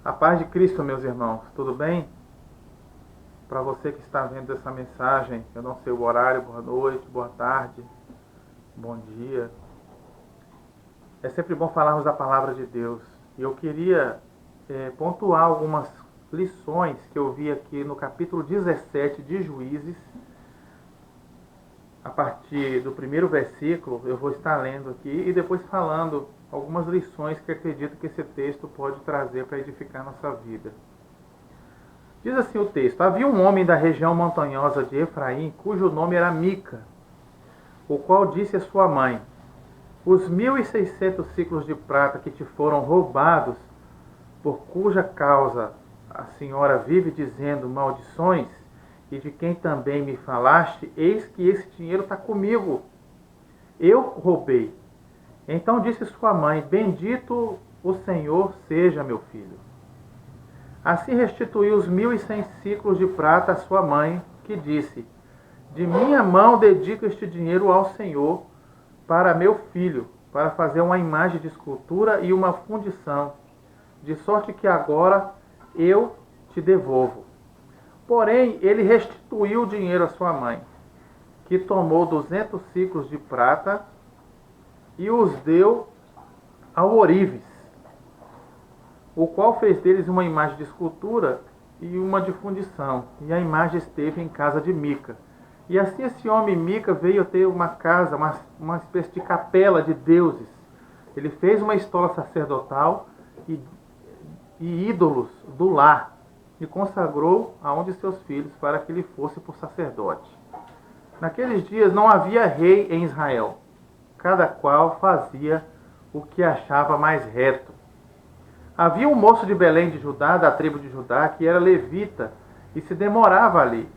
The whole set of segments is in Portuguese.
A paz de Cristo, meus irmãos, tudo bem? Para você que está vendo essa mensagem, eu não sei o horário, boa noite, boa tarde, bom dia. É sempre bom falarmos da palavra de Deus. E eu queria pontuar algumas lições que eu vi aqui no capítulo 17 de Juízes. A partir do primeiro versículo, eu vou estar lendo aqui e depois falando algumas lições que acredito que esse texto pode trazer para edificar nossa vida. Diz assim o texto: havia um homem da região montanhosa de Efraim, cujo nome era Mica, o qual disse a sua mãe: os 1.600 ciclos de prata que te foram roubados, por cuja causa a senhora vive dizendo maldições, e de quem também me falaste, eis que esse dinheiro está comigo. Eu roubei. Então disse sua mãe: bendito o Senhor seja, meu filho. Assim restituiu os 1.100 ciclos de prata a sua mãe, que disse: de minha mão dedico este dinheiro ao Senhor para meu filho, para fazer uma imagem de escultura e uma fundição, de sorte que agora eu te devolvo. Porém, ele restituiu o dinheiro à sua mãe, que tomou 200 ciclos de prata e os deu ao ourives, o qual fez deles uma imagem de escultura e uma de fundição, e a imagem esteve em casa de Mica. E assim esse homem Mica veio ter uma casa, uma espécie de capela de deuses. Ele fez uma estola sacerdotal e ídolos do lar, e consagrou a um de seus filhos para que ele fosse por sacerdote. Naqueles dias não havia rei em Israel, cada qual fazia o que achava mais reto. Havia um moço de Belém de Judá, da tribo de Judá, que era levita e se demorava ali.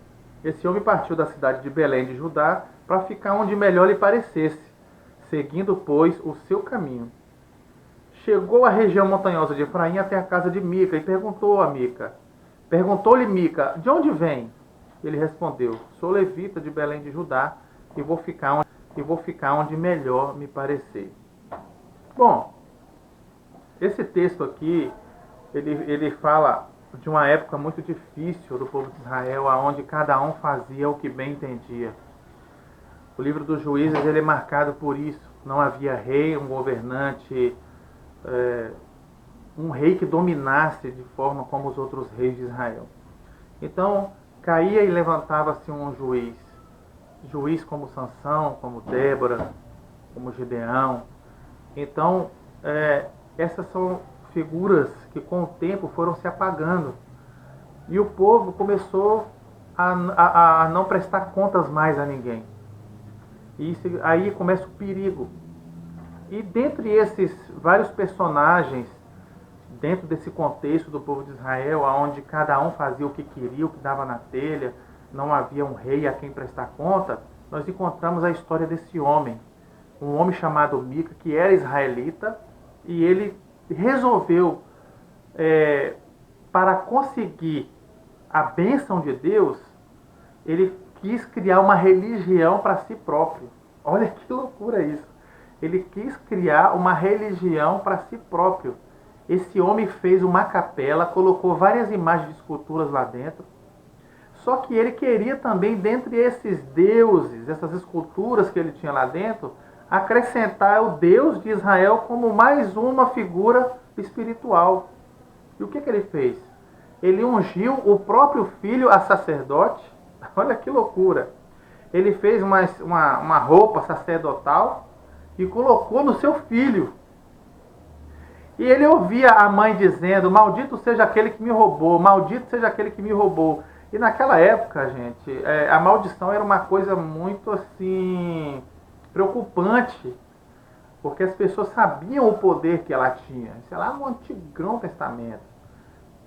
Esse homem partiu da cidade de Belém de Judá para ficar onde melhor lhe parecesse, seguindo, pois, o seu caminho. Chegou à região montanhosa de Efraim até a casa de Mica e Perguntou-lhe Mica: de onde vem? Ele respondeu: sou levita de Belém de Judá e vou ficar onde melhor me parecer. Bom, esse texto aqui, ele fala de uma época muito difícil do povo de Israel, onde cada um fazia o que bem entendia. O livro dos Juízes ele é marcado por isso. Não havia rei, um governante, um rei que dominasse de forma como os outros reis de Israel. Então, caía e levantava-se um juiz como Sansão, como Débora, como Gideão. Então, essas são figuras que com o tempo foram se apagando. E o povo começou a não prestar contas mais a ninguém. E aí começa o perigo. E dentre esses vários personagens, dentro desse contexto do povo de Israel, onde cada um fazia o que queria, o que dava na telha, não havia um rei a quem prestar conta, nós encontramos a história desse homem, um homem chamado Mica, que era israelita, e ele resolveu, para conseguir a bênção de Deus, ele quis criar uma religião para si próprio. Olha que loucura isso! Ele quis criar uma religião para si próprio. Esse homem fez uma capela, colocou várias imagens de esculturas lá dentro. Só que ele queria também, dentre esses deuses, essas esculturas que ele tinha lá dentro, acrescentar o Deus de Israel como mais uma figura espiritual. E o que ele fez? Ele ungiu o próprio filho a sacerdote. Olha que loucura! Ele fez uma roupa sacerdotal e colocou no seu filho. E ele ouvia a mãe dizendo: maldito seja aquele que me roubou, maldito seja aquele que me roubou. E naquela época, gente, a maldição era uma coisa muito assim preocupante, porque as pessoas sabiam o poder que ela tinha. Isso é lá no Antigo Testamento.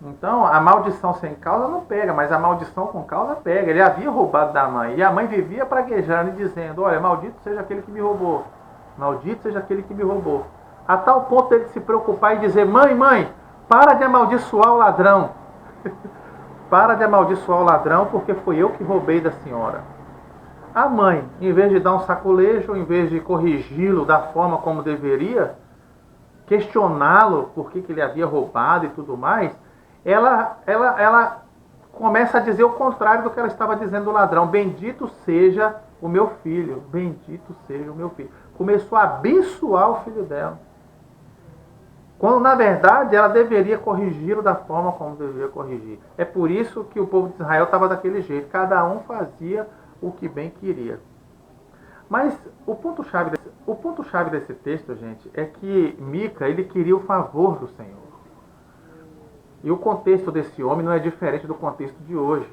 Então, a maldição sem causa não pega, mas a maldição com causa pega. Ele havia roubado da mãe, e a mãe vivia praguejando e dizendo: olha, maldito seja aquele que me roubou, maldito seja aquele que me roubou. A tal ponto dele se preocupar e dizer: mãe, para de amaldiçoar o ladrão. Para de amaldiçoar o ladrão, porque foi eu que roubei da senhora. A mãe, em vez de dar um saculejo, em vez de corrigi-lo da forma como deveria, questioná-lo por que ele havia roubado e tudo mais, ela começa a dizer o contrário do que ela estava dizendo do ladrão. Bendito seja o meu filho, bendito seja o meu filho. Começou a abençoar o filho dela. Quando, na verdade, ela deveria corrigi-lo da forma como deveria corrigir. É por isso que o povo de Israel estava daquele jeito. Cada um fazia o que bem queria. Mas o ponto-chave desse texto, gente, é que Mica, ele queria o favor do Senhor. E o contexto desse homem não é diferente do contexto de hoje.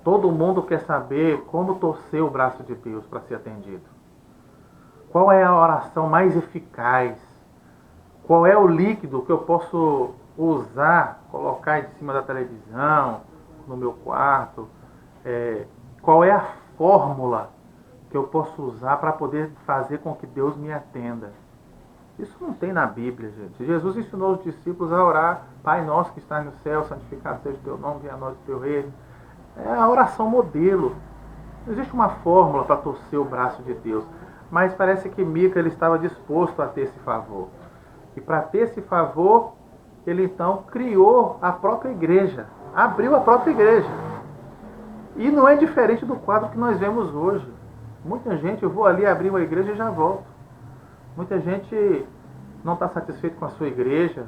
Todo mundo quer saber como torcer o braço de Deus para ser atendido. Qual é a oração mais eficaz? Qual é o líquido que eu posso usar, colocar em cima da televisão, no meu quarto? Qual é a fórmula que eu posso usar para poder fazer com que Deus me atenda? Isso não tem na Bíblia, gente. Jesus ensinou os discípulos a orar: Pai nosso que está no céu, santificado seja o teu nome, venha a nós o teu reino. É a oração modelo. Não existe uma fórmula para torcer o braço de Deus. Mas parece que Mica, ele estava disposto a ter esse favor. E para ter esse favor, ele então criou a própria igreja. Abriu a própria igreja. E não é diferente do quadro que nós vemos hoje. Muita gente, eu vou ali abrir uma igreja e já volto. Muita gente não está satisfeito com a sua igreja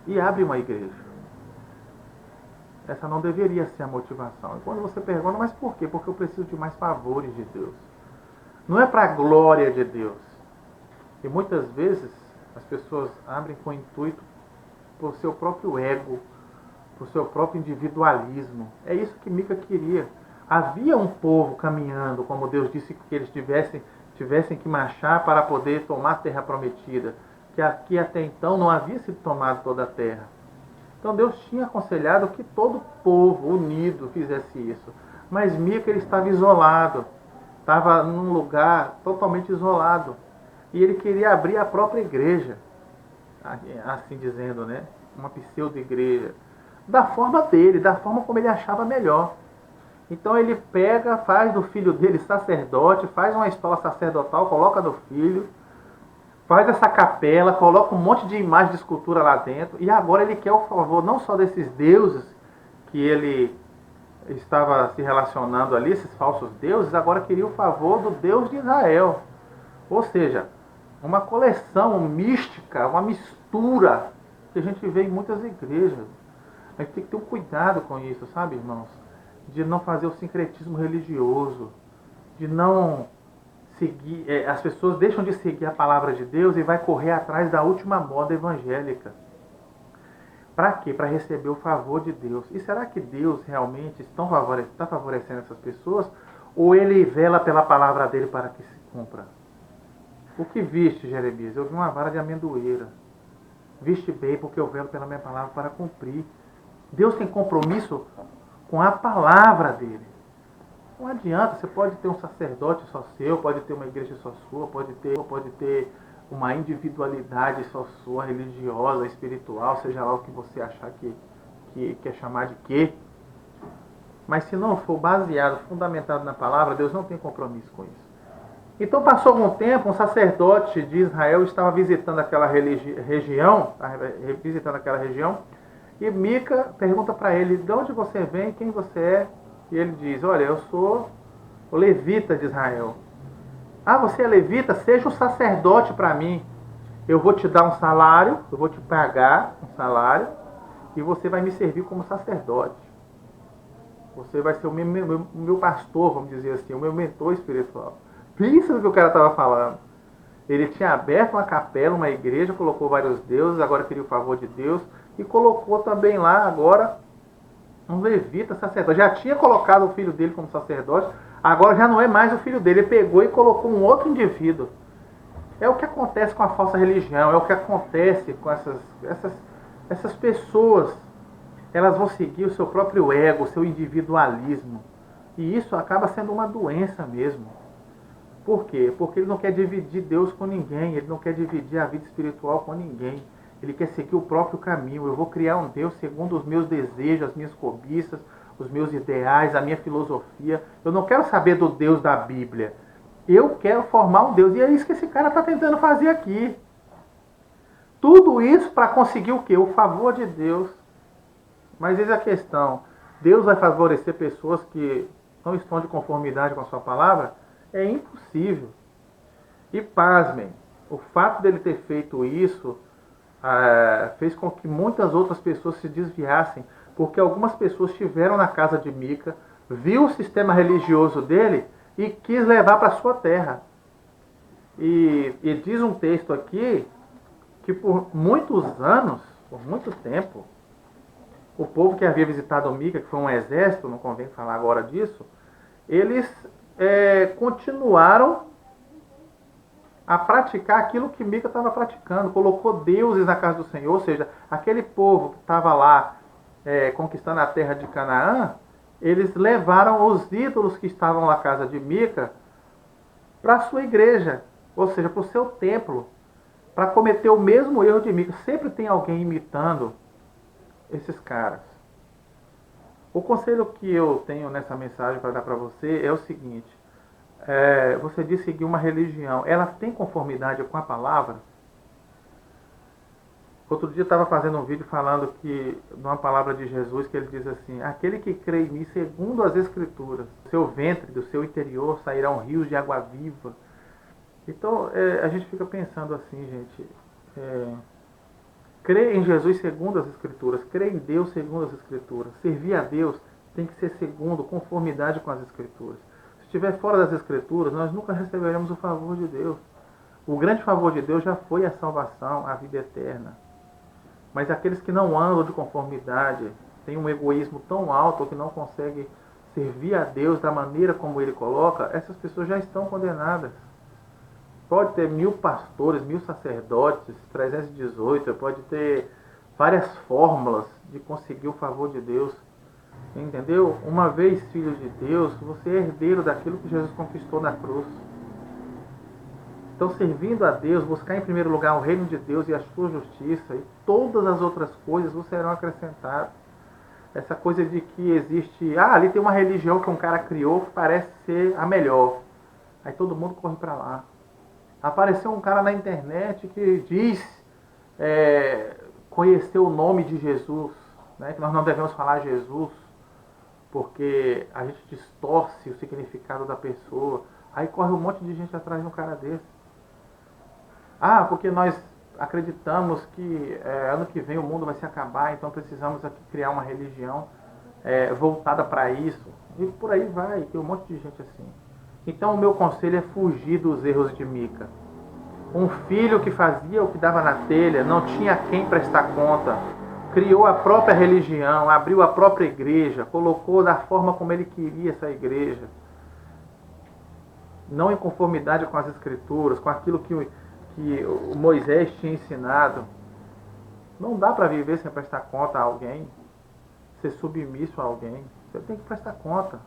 e abre uma igreja. Essa não deveria ser a motivação. E quando você pergunta, mas por quê? Porque eu preciso de mais favores de Deus. Não é para a glória de Deus. E muitas vezes as pessoas abrem com o intuito por seu próprio ego, por seu próprio individualismo. É isso que Mica queria. Havia um povo caminhando, como Deus disse que eles tivessem que marchar para poder tomar a terra prometida, que aqui até então não havia sido tomado toda a terra. Então Deus tinha aconselhado que todo povo unido fizesse isso. Mas Mica, ele estava isolado, estava num lugar totalmente isolado. E ele queria abrir a própria igreja, assim dizendo, né? Uma pseudo-igreja, da forma dele, da forma como ele achava melhor. Então ele pega, faz do filho dele sacerdote, faz uma escola sacerdotal, coloca do filho, faz essa capela, coloca um monte de imagem de escultura lá dentro, e agora ele quer o favor não só desses deuses que ele estava se relacionando ali, esses falsos deuses, agora queria o favor do Deus de Israel. Ou seja, uma coleção mística, uma mistura que a gente vê em muitas igrejas. A gente tem que ter um cuidado com isso, sabe, irmãos? De não fazer o sincretismo religioso, de não seguir, as pessoas deixam de seguir a palavra de Deus e vai correr atrás da última moda evangélica. Para quê? Para receber o favor de Deus. E será que Deus realmente está favorecendo essas pessoas? Ou ele vela pela palavra dele para que se cumpra? O que viste, Jeremias? Eu vi uma vara de amendoeira. Viste bem, porque eu velo pela minha palavra para cumprir. Deus tem compromisso com a palavra dele. Não adianta, você pode ter um sacerdote só seu, pode ter uma igreja só sua, pode ter uma individualidade só sua, religiosa, espiritual, seja lá o que você achar que quer chamar de quê. Mas se não for baseado, fundamentado na palavra, Deus não tem compromisso com isso. Então passou algum tempo, um sacerdote de Israel estava visitando aquela região, e Mica pergunta para ele: de onde você vem, quem você é? E ele diz: olha, eu sou o levita de Israel. Ah, você é levita? Seja o sacerdote para mim. Eu vou te dar um salário, eu vou te pagar um salário, e você vai me servir como sacerdote. Você vai ser o meu pastor, vamos dizer assim, o meu mentor espiritual. Pensa no que o cara estava falando. Ele tinha aberto uma capela, uma igreja, colocou vários deuses, agora queria o favor de Deus, e colocou também lá agora um levita sacerdote. Já tinha colocado o filho dele como sacerdote, agora já não é mais o filho dele. Ele pegou e colocou um outro indivíduo. É o que acontece com a falsa religião, é o que acontece com essas pessoas. Elas vão seguir o seu próprio ego, o seu individualismo. E isso acaba sendo uma doença mesmo. Por quê? Porque ele não quer dividir Deus com ninguém, ele não quer dividir a vida espiritual com ninguém. Ele quer seguir o próprio caminho. Eu vou criar um Deus segundo os meus desejos, as minhas cobiças, os meus ideais, a minha filosofia. Eu não quero saber do Deus da Bíblia. Eu quero formar um Deus. E é isso que esse cara está tentando fazer aqui. Tudo isso para conseguir o quê? O favor de Deus. Mas eis a questão. Deus vai favorecer pessoas que não estão de conformidade com a sua palavra? É impossível. E pasmem, o fato dele ter feito isso fez com que muitas outras pessoas se desviassem, porque algumas pessoas estiveram na casa de Mica, viu o sistema religioso dele e quis levar para sua terra. E diz um texto aqui que por muitos anos, por muito tempo, o povo que havia visitado Mica, que foi um exército, não convém falar agora disso, eles continuaram a praticar aquilo que Mica estava praticando. Colocou deuses na casa do Senhor, ou seja, aquele povo que estava lá conquistando a terra de Canaã, eles levaram os ídolos que estavam na casa de Mica para a sua igreja, ou seja, para o seu templo, para cometer o mesmo erro de Mica. Sempre tem alguém imitando esses caras. O conselho que eu tenho nessa mensagem para dar para você é o seguinte: você diz seguir uma religião, ela tem conformidade com a palavra? Outro dia eu estava fazendo um vídeo falando que, numa palavra de Jesus, que ele diz assim: aquele que crê em mim segundo as Escrituras, do seu ventre, do seu interior sairão rios de água viva. Então a gente fica pensando assim, gente, crer em Jesus segundo as Escrituras, crer em Deus segundo as Escrituras, servir a Deus tem que ser segundo, conformidade com as Escrituras. Se estiver fora das Escrituras, nós nunca receberemos o favor de Deus. O grande favor de Deus já foi a salvação, a vida eterna. Mas aqueles que não andam de conformidade, têm um egoísmo tão alto que não conseguem servir a Deus da maneira como Ele coloca, essas pessoas já estão condenadas. Pode ter 1000 pastores, 1000 sacerdotes, 318, pode ter várias fórmulas de conseguir o favor de Deus. Entendeu? Uma vez filho de Deus, você é herdeiro daquilo que Jesus conquistou na cruz. Então, servindo a Deus, buscar em primeiro lugar o reino de Deus e a sua justiça, e todas as outras coisas vos serão acrescentadas. Essa coisa de que existe, ali tem uma religião que um cara criou que parece ser a melhor. Aí todo mundo corre para lá. Apareceu um cara na internet que diz conhecer o nome de Jesus, né, que nós não devemos falar Jesus, porque a gente distorce o significado da pessoa. Aí corre um monte de gente atrás de um cara desse. Porque nós acreditamos que ano que vem o mundo vai se acabar, então precisamos aqui criar uma religião voltada para isso. E por aí vai, tem um monte de gente assim. Então o meu conselho é fugir dos erros de Mica. Um filho que fazia o que dava na telha, não tinha quem prestar conta, criou a própria religião, abriu a própria igreja, colocou da forma como ele queria essa igreja, não em conformidade com as Escrituras, com aquilo que o Moisés tinha ensinado. Não dá para viver sem prestar conta a alguém, ser submisso a alguém. Você tem que prestar conta.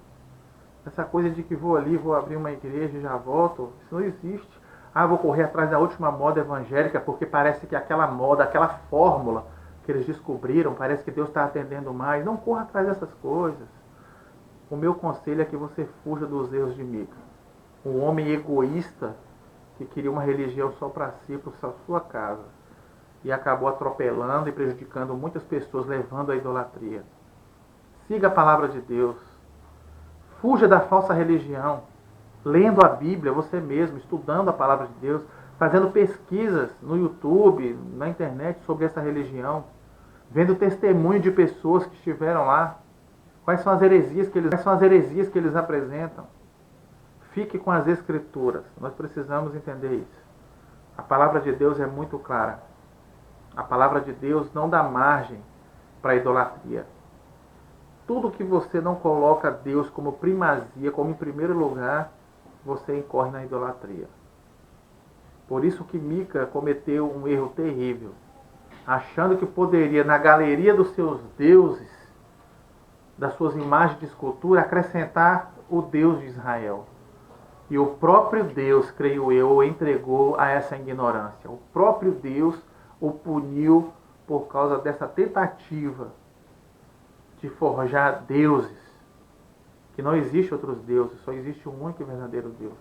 Essa coisa de que vou ali, vou abrir uma igreja e já volto, isso não existe. Vou correr atrás da última moda evangélica porque parece que aquela moda, aquela fórmula que eles descobriram, parece que Deus está atendendo mais. Não corra atrás dessas coisas. O meu conselho é que você fuja dos erros de Mica. Um homem egoísta que queria uma religião só para si, para sua casa, e acabou atropelando e prejudicando muitas pessoas, levando à idolatria. Siga a palavra de Deus. Fuja da falsa religião. Lendo a Bíblia, você mesmo, estudando a palavra de Deus, fazendo pesquisas no YouTube, na internet sobre essa religião, vendo testemunho de pessoas que estiveram lá. Quais são as heresias que eles apresentam? Fique com as Escrituras. Nós precisamos entender isso. A palavra de Deus é muito clara. A palavra de Deus não dá margem para a idolatria. Tudo que você não coloca Deus como primazia, como em primeiro lugar, você incorre na idolatria. Por isso que Mica cometeu um erro terrível, achando que poderia, na galeria dos seus deuses, das suas imagens de escultura, acrescentar o Deus de Israel. E o próprio Deus, creio eu, o entregou a essa ignorância. O próprio Deus o puniu por causa dessa tentativa de forjar deuses. Que não existe outros deuses, só existe um único e verdadeiro Deus.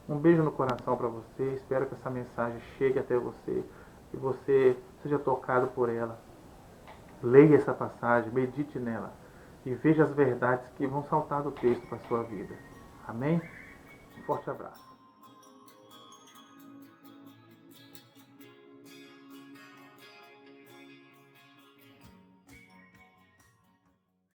Um beijo no coração para você, espero que essa mensagem chegue até você. que você seja tocado por ela. Leia essa passagem, medite nela e veja as verdades que vão saltar do texto para a sua vida. Amém? Um forte abraço.